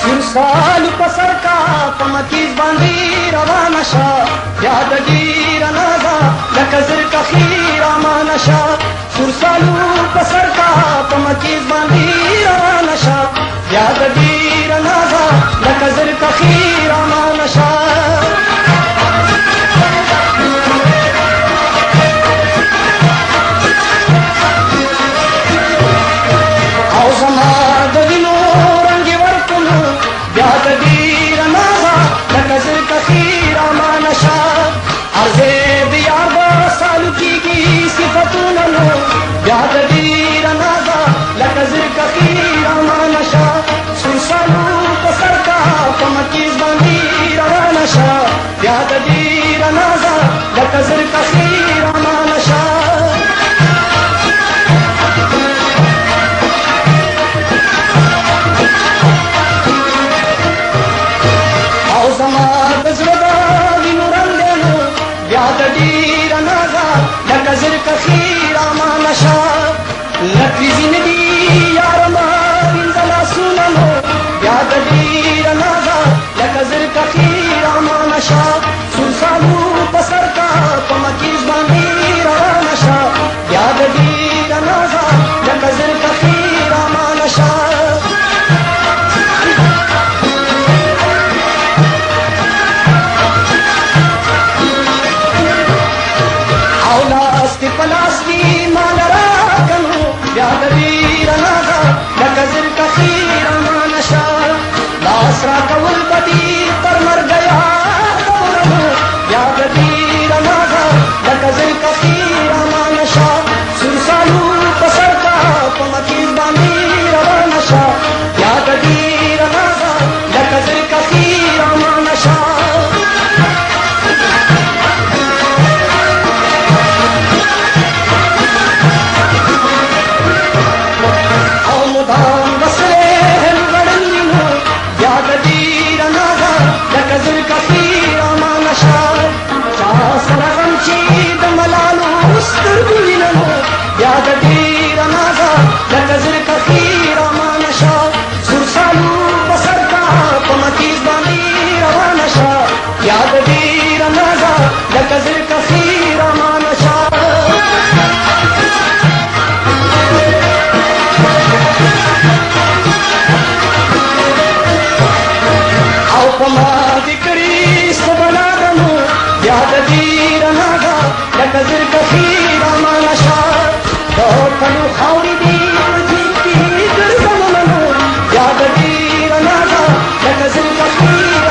سالو پسر کا پمکیز باندې روانه شه بیا د ډیره نازه لکه زرکه خیر امانه شه سور سالو پسر کا پمکیز باندې روانه شه بیا د ډیره نازه لکه زرکه خیر امانه شه او زما د وینو رنګ ورکړو بیا د ډیره نازه لکه زرکه خیر امانه شه عرضې د یار به سالو کېږي صفتونه نو بیا د ډیره نازه لکه زرکه خیر امانه شه سور سالو په سر کا په مکیز باندې روانه شه بیا د ډیره نازه لکه زرکه خیر امانه شه زما د زړه د وینو رنګ نو بیا د ډیره نازه لکه زرکه خیر امانه شه لکې ځینې دي یارمه پنځه لاسونه نو بیا د ډیره نازه لکه زرکه خیر امانه شه سور سالو په سر کا په مکیز باندې روانه شه بیا د ډیره نازه لکه زرکه خیر امانه شه پلاستی مال راکنو بیا د ډیره نازه لکه زرکه خیر امانه شه لاس راکول به دي تر مرګه یادورمو بیا د ډیره نازه لکه زرکه خیر امانه شه سور سالو په سر کا په مکیز باندې روانه شه بیا د ډیره نازه لکه زرکه خیر امانه شه زرکه خیر امانه شه چا سره غم چې د ملالو سترګو وینمو بیا د ډیره نازه لکه زرکه خیر امانه شه سور سالو په سر کا په مکیز باندې روانه شه بیا د ډیره نازه لکه زرکه خیر امانه شه او په ما بیا د ډیره نازه لکه زرکه خیر امانه شه د تلو خاورې دي په جیب کې ګرځمه نو بیا د ډیره نازه لکه زرکه خیر